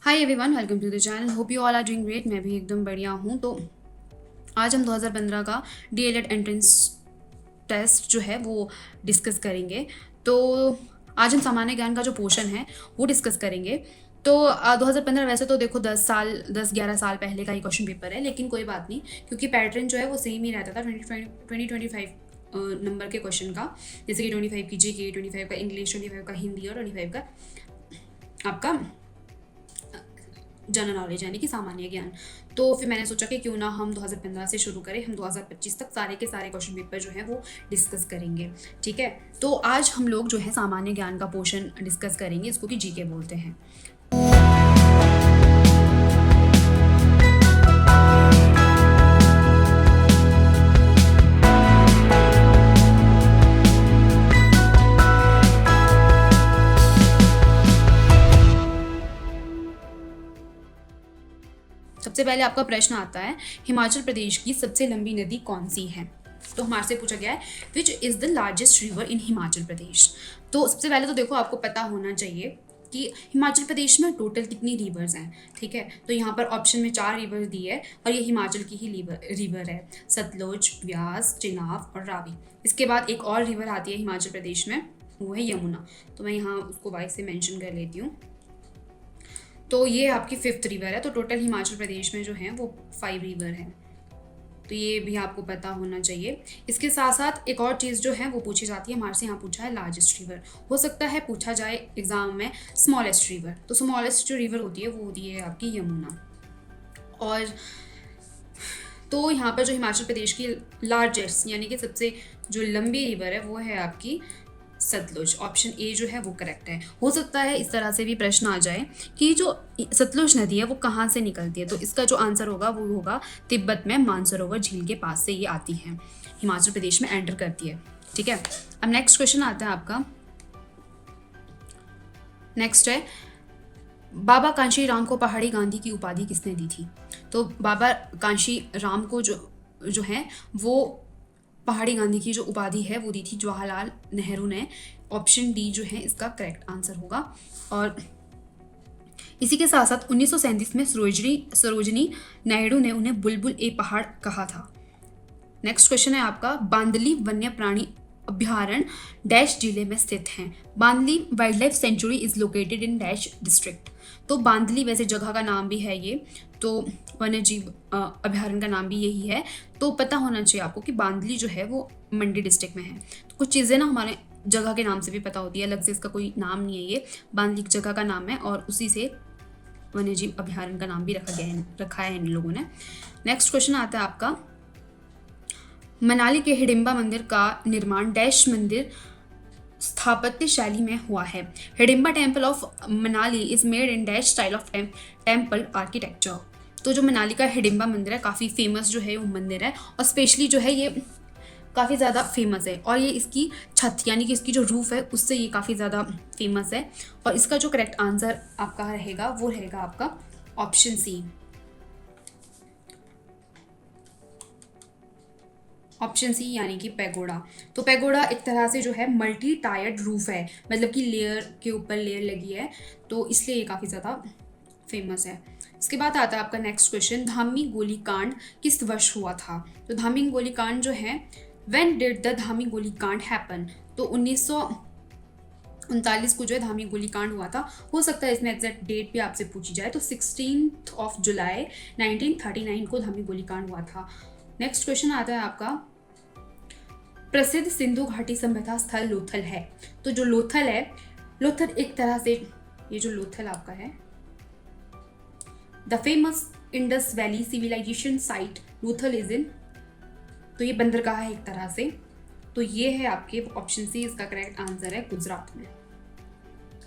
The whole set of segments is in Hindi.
Hi everyone, welcome to the channel. Hope you all are doing great. मैं भी एकदम बढ़िया हूँ। तो आज हम 2015 का डीएलएड एंट्रेंस टेस्ट जो है वो डिस्कस करेंगे। तो आज हम सामान्य ज्ञान का जो पोर्शन है वो डिस्कस करेंगे। तो 2015 वैसे तो देखो 10-11 साल पहले का ही क्वेश्चन पेपर है, लेकिन कोई बात नहीं, क्योंकि पैटर्न जो है वो सेम ही रहता था 2025 नंबर के क्वेश्चन का। जैसे कि 25 की जीके, 25 का इंग्लिश, 25 का हिंदी और 25 का आपका जनरल नॉलेज यानी कि सामान्य ज्ञान। तो फिर मैंने सोचा कि क्यों ना हम 2015 से शुरू करें, हम 2025 तक सारे के सारे क्वेश्चन पेपर जो है वो डिस्कस करेंगे। ठीक है, तो आज हम लोग जो है सामान्य ज्ञान का पोर्शन डिस्कस करेंगे, इसको कि जीके बोलते हैं। सबसे पहले आपका प्रश्न आता है, हिमाचल प्रदेश की सबसे लंबी नदी कौन सी है। तो हमारे से पूछा गया है which is the largest river in Himachal Pradesh. तो सबसे पहले तो देखो, आपको पता होना चाहिए कि हिमाचल प्रदेश में टोटल कितनी रिवर्स हैं। ठीक है, तो यहाँ पर ऑप्शन में 4 रिवर दी है और ये हिमाचल की ही रिवर है, सतलुज, व्यास, चिनाब और रावी। इसके बाद एक और रिवर आती है हिमाचल प्रदेश में, वो है यमुना। तो मैं यहाँ उसको वाइस से मेंशन कर लेती हूँ। तो ये आपकी 5th रिवर है। तो टोटल हिमाचल प्रदेश में जो है वो 5 रिवर है। तो ये भी आपको पता होना चाहिए। इसके साथ साथ एक और चीज़ जो है वो पूछी जाती है, हमारे से यहाँ पूछा है लार्जेस्ट रिवर। हो सकता है पूछा जाए एग्जाम में स्मॉलेस्ट रिवर। तो स्मॉलेस्ट जो रिवर होती है वो होती है आपकी यमुना। और तो यहाँ पर जो हिमाचल प्रदेश की लार्जेस्ट यानी कि सबसे जो लंबी रिवर है वो है आपकी सतलुज। ऑप्शन ए जो है वो करेक्ट है। हो सकता है इस तरह से भी प्रश्न आ जाए कि जो सतलुज नदी है वो कहाँ से निकलती है। तो इसका जो आंसर होगा वो होगा तिब्बत में मानसरोवर झील के पास से ये आती है, हिमाचल प्रदेश में एंटर करती है। ठीक है, अब नेक्स्ट क्वेश्चन आता है आपका। नेक्स्ट है, बाबा कांशी राम को पहाड़ी गांधी की उपाधि किसने दी थी। तो बाबा कांशी राम को जो है वो पहाड़ी गांधी की जो उपाधि है वो दी थी जवाहरलाल नेहरू ने। ऑप्शन डी जो है इसका करेक्ट आंसर होगा। और इसी के साथ साथ 1937 में सरोजनी नायडू ने उन्हें बुलबुल ए पहाड़ कहा था। नेक्स्ट क्वेश्चन है आपका, बांदली वन्य प्राणी अभ्यारण्य डैश जिले में स्थित है। Bandli wild life sanctuary is located in dash district. तो बांदली वैसे जगह का नाम भी है ये, तो वन्य जीव अभ्यारण्य का नाम भी यही है। तो पता होना चाहिए आपको कि बांदली जो है वो मंडी डिस्ट्रिक्ट में है। तो कुछ चीज़ें ना हमारे जगह के नाम से भी पता होती है, अलग से इसका कोई नाम नहीं है। ये बांदली जगह का नाम है और उसी से वन्य जीव अभ्यारण्य का नाम भी रखा है इन लोगों ने। नेक्स्ट क्वेश्चन आता है आपका, मनाली के हिडिंबा मंदिर का निर्माण डैश मंदिर स्थापत्य शैली में हुआ है। Hidimba temple of Manali is made in dash style of temple architecture. तो जो मनाली का हिडिंबा मंदिर है काफ़ी फेमस जो है वो मंदिर है, और स्पेशली जो है ये काफ़ी ज़्यादा फेमस है। और ये इसकी छत यानी कि इसकी जो रूफ है उससे ये काफ़ी ज़्यादा फेमस है। और इसका जो करेक्ट आंसर आपका रहेगा वो रहेगा आपका ऑप्शन सी। ऑप्शन सी यानी कि पैगोडा। तो पैगोडा एक तरह से जो है मल्टी टायर्ड रूफ है, मतलब कि लेयर के ऊपर लेयर लगी है, तो इसलिए ये काफ़ी ज़्यादा फेमस है। इसके बाद आता है आपका नेक्स्ट क्वेश्चन, धामी गोलीकांड किस वर्ष हुआ था। तो धामी गोलीकांड जो है, व्हेन डिड द धामी गोलीकांड हैपन। तो 1939 को जो है धामी गोलीकांड हुआ था। हो सकता है इसमें एग्जैक्ट डेट भी आपसे पूछी जाए, तो 16 जुलाई 1939 को धामी गोलीकांड हुआ था। नेक्स्ट क्वेश्चन आता है आपका, प्रसिद्ध सिंधु घाटी सभ्यता स्थल लोथल है। तो जो लोथल है, लोथल एक तरह से ये जो लोथल आपका है, the famous Indus valley civilization site Lothal is in. तो ये बंदरगाह है एक तरह से। तो ये है आपके ऑप्शन सी, इसका करेक्ट आंसर है गुजरात में।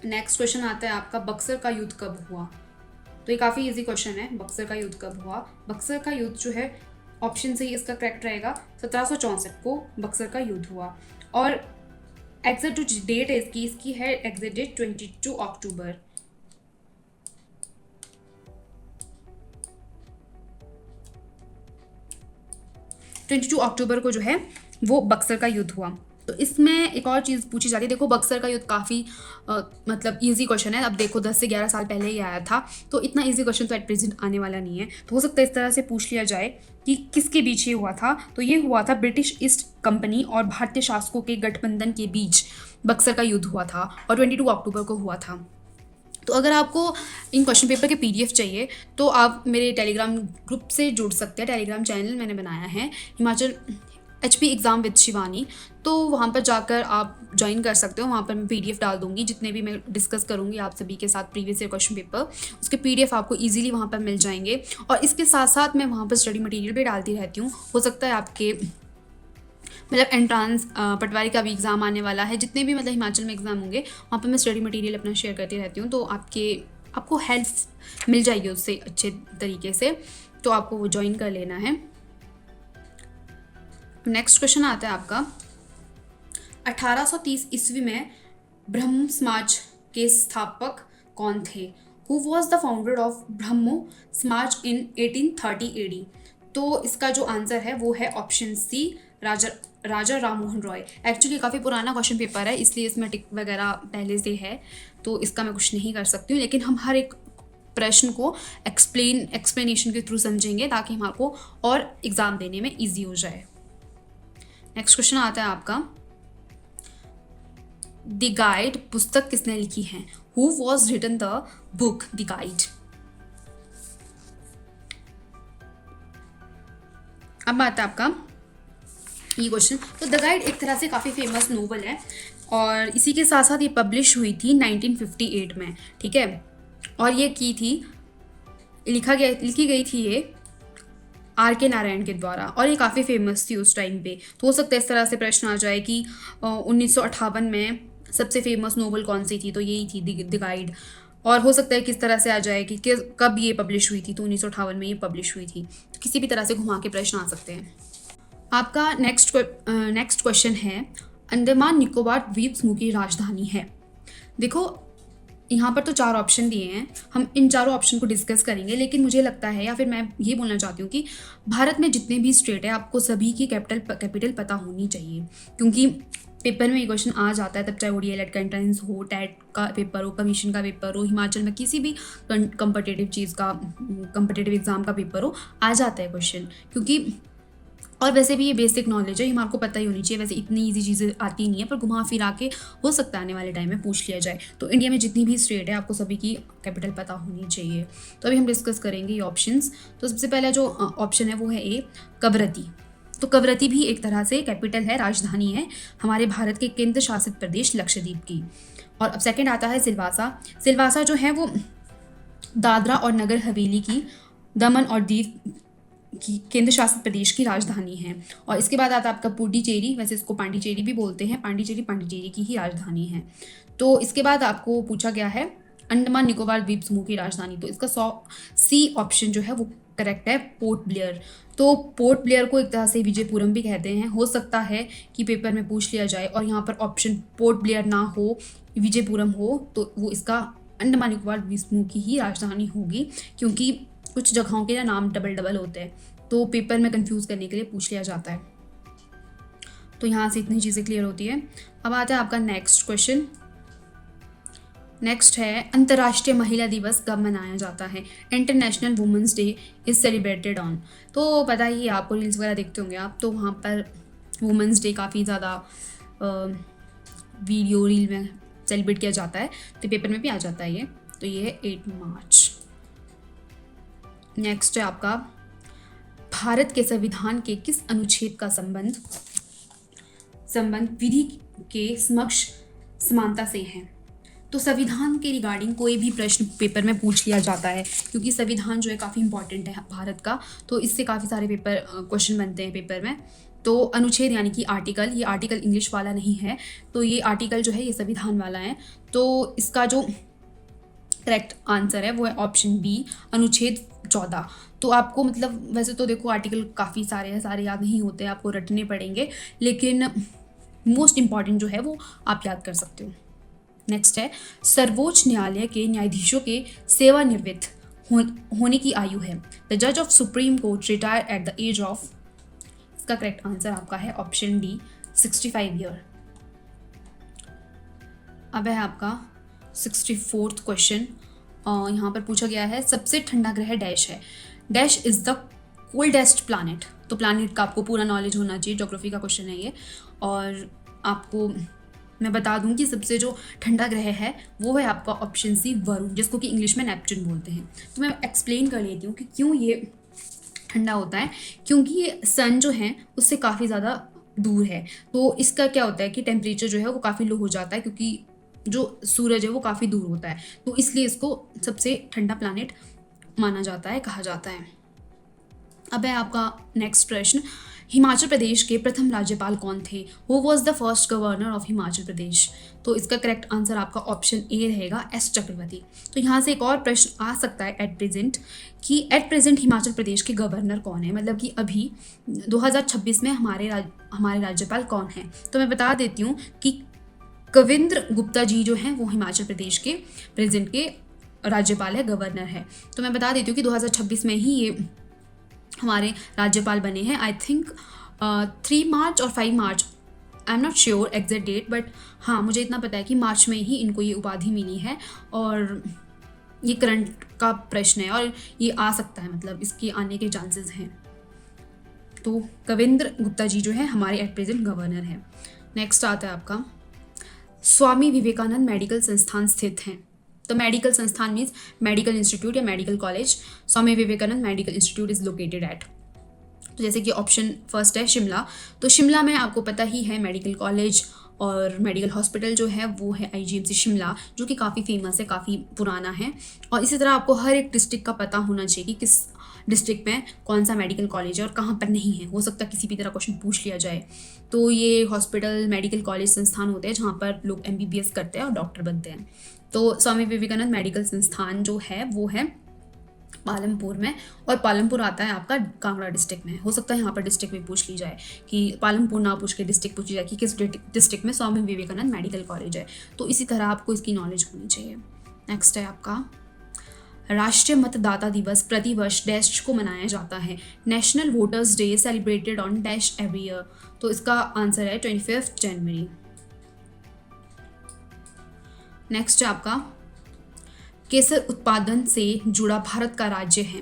नेक्स्ट क्वेश्चन आता है आपका, बक्सर का युद्ध कब हुआ। तो ये काफ़ी इजी क्वेश्चन है, बक्सर का युद्ध कब हुआ। बक्सर का युद्ध जो है ऑप्शन से ही इसका करेक्ट रहेगा, 1764 को बक्सर का युद्ध हुआ। और एग्जैक्ट जो डेट है इसकी है एग्जैक्ट डेट 22 अक्टूबर। को जो है वो बक्सर का युद्ध हुआ। तो इसमें एक और चीज़ पूछी जाती है, देखो बक्सर का युद्ध काफ़ी मतलब इजी क्वेश्चन है। अब देखो 10 से 11 साल पहले ही आया था, तो इतना इजी क्वेश्चन तो एट प्रेजेंट आने वाला नहीं है। तो हो सकता है इस तरह से पूछ लिया जाए कि किसके बीच ये हुआ था। तो ये हुआ था ब्रिटिश ईस्ट कंपनी और भारतीय शासकों के गठबंधन के बीच बक्सर का युद्ध हुआ था, और 22 अक्टूबर को हुआ था। तो अगर आपको इन क्वेश्चन पेपर के पीडीएफ चाहिए तो आप मेरे टेलीग्राम ग्रुप से जुड़ सकते हैं। टेलीग्राम चैनल मैंने बनाया है Himachal HP exam with Shivani, तो वहाँ पर जाकर आप ज्वाइन कर सकते हो। वहाँ पर मैं पीडीएफ डाल दूँगी, जितने भी मैं डिस्कस करूँगी आप सभी के साथ प्रीवियस ईयर क्वेश्चन पेपर, उसके पीडीएफ आपको इजीली वहाँ पर मिल जाएंगे। और इसके साथ साथ मैं वहाँ पर स्टडी मटेरियल भी डालती रहती हूँ। हो सकता है आपके मतलब एंट्रांस पटवारी का भी एग्ज़ाम आने वाला है, जितने भी मतलब हिमाचल में एग्ज़ाम होंगे वहाँ पर मैं स्टडी मटेरियल अपना शेयर करती रहती हूँ। तो आपको हेल्प मिल जाएगी उससे अच्छे तरीके से, तो आपको वो ज्वाइन कर लेना है। नेक्स्ट क्वेश्चन आता है आपका, 1830 ईस्वी में ब्रह्म समाज के स्थापक कौन थे? Who was the founder of Brahmo Samaj in 1830 AD? तो इसका जो आंसर है वो है ऑप्शन सी, राजा राम मोहन रॉय। एक्चुअली काफ़ी पुराना क्वेश्चन पेपर है, इसलिए इसमें टिक वगैरह पहले से है, तो इसका मैं कुछ नहीं कर सकती हूँ। लेकिन हम हर एक प्रश्न को एक्सप्लेनेशन के थ्रू समझेंगे, ताकि हमारे और एग्ज़ाम देने में ईजी हो जाए। नेक्स्ट क्वेश्चन आता है आपका, द गाइड पुस्तक किसने लिखी है? Who was written the book the guide? अब आता है आपका ये क्वेश्चन। तो द गाइड एक तरह से काफ़ी फेमस नोवेल है, और इसी के साथ साथ ये पब्लिश हुई थी 1958 में, ठीक है। और ये लिखी गई थी ये R.K. नारायण के द्वारा, और ये काफ़ी फेमस थी उस टाइम पे। तो हो सकता है इस तरह से प्रश्न आ जाए कि 1958 में सबसे फेमस नोवेल कौन सी थी, तो यही थी द गाइड। और हो सकता है किस तरह से आ जाए कि कब ये पब्लिश हुई थी, तो 1958 में ये पब्लिश हुई थी। तो किसी भी तरह से घुमा के प्रश्न आ सकते हैं। आपका नेक्स्ट क्वेश्चन है, अंडमान निकोबार द्वीप समूह की राजधानी है? देखो यहाँ पर तो 4 ऑप्शन दिए हैं, हम इन चारों ऑप्शन को डिस्कस करेंगे। लेकिन मुझे लगता है, या फिर मैं ये बोलना चाहती हूँ कि भारत में जितने भी स्टेट है आपको सभी की कैपिटल पता होनी चाहिए, क्योंकि पेपर में ये क्वेश्चन आ जाता है, तब चाहे ODI का एंट्रेंस हो, टेट का पेपर हो, कमीशन का पेपर हो, हिमाचल में किसी भी कंपटेटिव एग्जाम का पेपर हो, आ जाता है क्वेश्चन। क्योंकि और वैसे भी ये बेसिक नॉलेज है, हमारे को पता ही होनी चाहिए। वैसे इतनी इजी चीज़ें आती नहीं है, पर घुमा फिरा के हो सकता है आने वाले टाइम में पूछ लिया जाए। तो इंडिया में जितनी भी स्टेट है आपको सभी की कैपिटल पता होनी चाहिए। तो अभी हम डिस्कस करेंगे ये ऑप्शंस। तो सबसे पहला जो ऑप्शन है वो है ए, कवरत्ती। तो कवरत्ती भी एक तरह से कैपिटल है, राजधानी है हमारे भारत के केंद्र शासित प्रदेश लक्षद्वीप की। और अब सेकेंड आता है सिलवासा। सिलवासा जो है वो दादरा और नगर हवेली की, दमन और दीव की केंद्र शासित प्रदेश की राजधानी है। और इसके बाद आता है आपका पुडुचेरी, वैसे इसको पांडिचेरी भी बोलते हैं, पांडिचेरी की ही राजधानी है। तो इसके बाद आपको पूछा गया है अंडमान निकोबार द्वीप समूह की राजधानी, तो इसका सी ऑप्शन जो है वो करेक्ट है, पोर्ट ब्लेयर। तो पोर्ट ब्लेयर को एक तरह से विजयपुरम भी कहते हैं। हो सकता है कि पेपर में पूछ लिया जाए और यहाँ पर ऑप्शन पोर्ट ब्लेयर ना हो, विजयपुरम हो, तो वो इसका अंडमान निकोबार द्वीप समूह की ही राजधानी होगी, क्योंकि कुछ जगहों के नाम डबल होते हैं, तो पेपर में कंफ्यूज करने के लिए पूछ लिया जाता है। तो यहाँ से इतनी चीज़ें क्लियर होती है। अब आता है आपका नेक्स्ट क्वेश्चन। नेक्स्ट है, अंतर्राष्ट्रीय महिला दिवस कब मनाया जाता है? International women's day is celebrated on. तो पता ही है आपको, रील्स वगैरह देखते होंगे आप, तो वहाँ पर वुमेंस डे काफ़ी ज़्यादा वीडियो रील में सेलिब्रेट किया जाता है, तो पेपर में भी आ जाता है ये। तो ये है 8 मार्च। नेक्स्ट है आपका, भारत के संविधान के किस अनुच्छेद का संबंध विधि के समक्ष समानता से है? तो संविधान के रिगार्डिंग कोई भी प्रश्न पेपर में पूछ लिया जाता है, क्योंकि संविधान जो है काफ़ी इंपॉर्टेंट है भारत का, तो इससे काफ़ी सारे क्वेश्चन बनते हैं पेपर में। तो अनुच्छेद यानी कि आर्टिकल, ये आर्टिकल इंग्लिश वाला नहीं है, तो ये आर्टिकल जो है ये संविधान वाला है। तो इसका जो करेक्ट आंसर है वो है ऑप्शन बी, अनुच्छेद 14। तो आपको मतलब वैसे तो देखो आर्टिकल काफ़ी सारे हैं, सारे याद नहीं होते, आपको रटने पड़ेंगे, लेकिन मोस्ट इम्पॉर्टेंट जो है वो आप याद कर सकते हो। नेक्स्ट है, सर्वोच्च न्यायालय के न्यायाधीशों के सेवानिवृत्त होने की आयु है? द जज of supreme court retire at the age of, इसका करेक्ट आंसर आपका है ऑप्शन डी, 65 ईयर। अब है आपका 64th क्वेश्चन। यहाँ पर पूछा गया है सबसे ठंडा ग्रह डैश है, dash is the coldest planet. तो प्लानट का आपको पूरा नॉलेज होना चाहिए, ज्योग्राफी का क्वेश्चन है ये। और आपको मैं बता दूं कि सबसे जो ठंडा ग्रह है वो है आपका ऑप्शन सी वरुण, जिसको कि इंग्लिश में नेपच्यून बोलते हैं। तो मैं एक्सप्लेन कर लेती हूँ कि क्यों ये ठंडा होता है। क्योंकि ये सन जो है उससे काफ़ी ज़्यादा दूर है, तो इसका क्या होता है कि टेम्परेचर जो है वो काफ़ी लो हो जाता है, क्योंकि जो सूरज है वो काफ़ी दूर होता है, तो इसलिए इसको सबसे ठंडा प्लानट माना जाता है, कहा जाता है। अब है आपका नेक्स्ट प्रश्न, हिमाचल प्रदेश के प्रथम राज्यपाल कौन थे? Who was the first governor of Himachal Pradesh? तो इसका करेक्ट आंसर आपका ऑप्शन ए रहेगा, एस चक्रवर्ती। तो यहाँ से एक और प्रश्न आ सकता है एट प्रेजेंट, कि एट प्रेजेंट हिमाचल प्रदेश के गवर्नर कौन है, मतलब कि अभी 2026 में हमारे राज्यपाल कौन हैं। तो मैं बता देती हूँ कि कविंद्र गुप्ता जी जो हैं वो हिमाचल प्रदेश के प्रेजेंट के राज्यपाल है, गवर्नर है। तो मैं बता देती हूँ कि 2026 में ही ये हमारे राज्यपाल बने हैं। आई थिंक 3 मार्च और 5 March, I am not sure exact date, but हाँ मुझे इतना पता है कि मार्च में ही इनको ये उपाधि मिली है। और ये करंट का प्रश्न है और ये आ सकता है, मतलब इसके आने के चांसेस हैं। तो कविंद्र गुप्ता जी जो है हमारे एट प्रेजेंट गवर्नर हैं। नेक्स्ट आता है आपका, स्वामी विवेकानंद मेडिकल संस्थान स्थित हैं। तो मेडिकल संस्थान मीन्स मेडिकल इंस्टीट्यूट या medical college. Swami Vivekananda medical institute is located at, तो जैसे कि ऑप्शन फर्स्ट है शिमला। तो शिमला में आपको पता ही है मेडिकल कॉलेज और मेडिकल हॉस्पिटल जो है वो है आईजीएमसी शिमला, जो कि काफ़ी फेमस है, काफ़ी पुराना है। और इसी तरह आपको हर एक डिस्ट्रिक्ट का पता होना चाहिए कि किस डिस्ट्रिक्ट में कौन सा मेडिकल कॉलेज है और कहाँ पर नहीं है। हो सकता है किसी भी तरह क्वेश्चन पूछ लिया जाए। तो ये हॉस्पिटल मेडिकल कॉलेज संस्थान होते हैं जहाँ पर लोग MBBS करते हैं और डॉक्टर बनते हैं। तो स्वामी विवेकानंद मेडिकल संस्थान जो है वो है पालमपुर में, और पालमपुर आता है आपका कांगड़ा डिस्ट्रिक्ट में। हो सकता है यहाँ पर डिस्ट्रिक्ट में पूछ ली जाए, कि पालमपुर ना पूछ के डिस्ट्रिक्ट पूछी जाए कि किस डिस्ट्रिक्ट में स्वामी विवेकानंद मेडिकल कॉलेज है। तो इसी तरह आपको इसकी नॉलेज होनी चाहिए। नेक्स्ट है आपका, राष्ट्रीय मतदाता दिवस प्रतिवर्ष डैश को मनाया जाता है। National voters day celebrated on dash every year. तो इसका आंसर है 25 जनवरी। नेक्स्ट है आपका, केसर उत्पादन से जुड़ा भारत का राज्य है।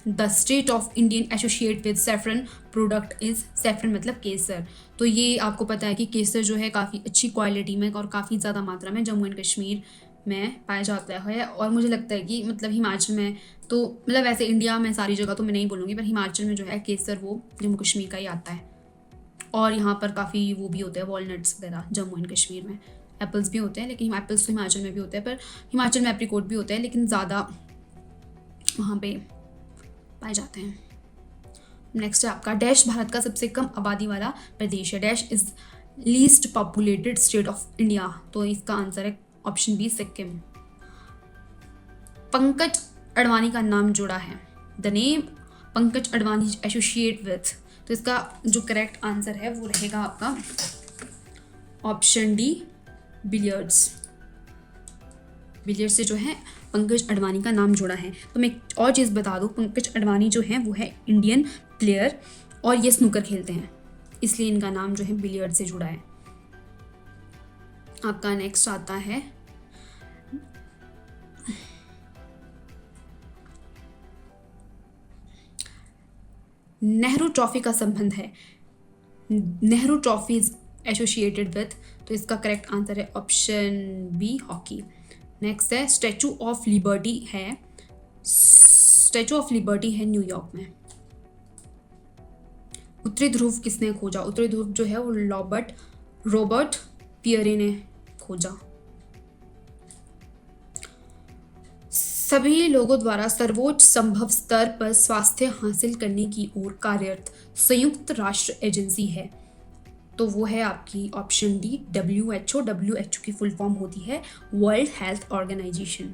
The state of Indian associate with saffron product is, saffron मतलब केसर। तो ये आपको पता है कि केसर जो है काफ़ी अच्छी क्वालिटी में और काफ़ी ज़्यादा मात्रा में जम्मू एंड कश्मीर में पाया जाता है। और मुझे लगता है कि मतलब हिमाचल में तो, मतलब वैसे इंडिया में सारी जगह तो मैं नहीं बोलूँगी, पर हिमाचल में जो है केसर वो जम्मू कश्मीर का ही आता है। और यहाँ पर काफ़ी वो भी होते हैं वॉलनट्स वगैरह जम्मू एंड कश्मीर में। एप्पल्स भी होते हैं, लेकिन एप्पल्स तो हिमाचल में भी होते हैं, पर हिमाचल में एप्रिकॉट भी होते हैं, लेकिन ज़्यादा वहाँ पे पाए जाते हैं। नेक्स्ट है आपका, डैश भारत का सबसे कम आबादी वाला प्रदेश है। Dash is least populated state of India. तो इसका आंसर है ऑप्शन बी, सिक्किम। पंकज अडवाणी का नाम जुड़ा है। The name Pankaj Advani associate with. तो इसका जो करेक्ट आंसर है वो रहेगा आपका ऑप्शन डी, बिलियर्ड्स। बिलियर्ड्स से जो है पंकज अडवाणी का नाम जुड़ा है। तो मैं एक और चीज़ बता दूँ, पंकज अडवाणी जो है वो है इंडियन प्लेयर और ये स्नूकर खेलते हैं, इसलिए इनका नाम जो है बिलियर्ड्स से जुड़ा है। आपका नेक्स्ट आता है, नेहरू ट्रॉफी का संबंध है। Nehru trophy is associated with. तो इसका करेक्ट आंसर है ऑप्शन बी, हॉकी। नेक्स्ट है, स्टैचू ऑफ लिबर्टी है। स्टैचू ऑफ लिबर्टी है न्यूयॉर्क में। उत्तरी ध्रुव किसने खोजा? उत्तरी ध्रुव जो है वो रॉबर्ट पियरे ने खोजा। सभी लोगों द्वारा सर्वोच्च संभव स्तर पर स्वास्थ्य हासिल करने की ओर कार्यरत संयुक्त राष्ट्र एजेंसी है। तो वो है आपकी ऑप्शन डी, WHO। WHO की फुल फॉर्म होती है वर्ल्ड हेल्थ ऑर्गेनाइजेशन।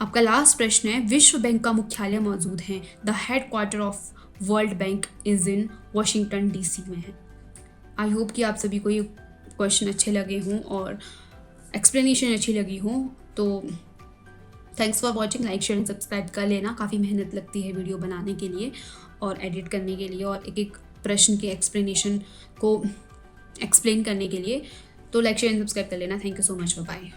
आपका लास्ट प्रश्न है, विश्व बैंक का मुख्यालय मौजूद है। The headquarter of world bank is in Washington DC में है। आई होप कि आप सभी को ये क्वेश्चन अच्छे लगे हों और एक्सप्लेनेशन अच्छी लगी हो। तो thanks for watching. Like, share and subscribe कर लेना। काफ़ी मेहनत लगती है वीडियो बनाने के लिए और एडिट करने के लिए और एक एक प्रश्न के एक्सप्लेनेशन को एक्सप्लेन करने के लिए। तो लाइक शेयर एंड सब्सक्राइब कर लेना। Thank you so much, bye.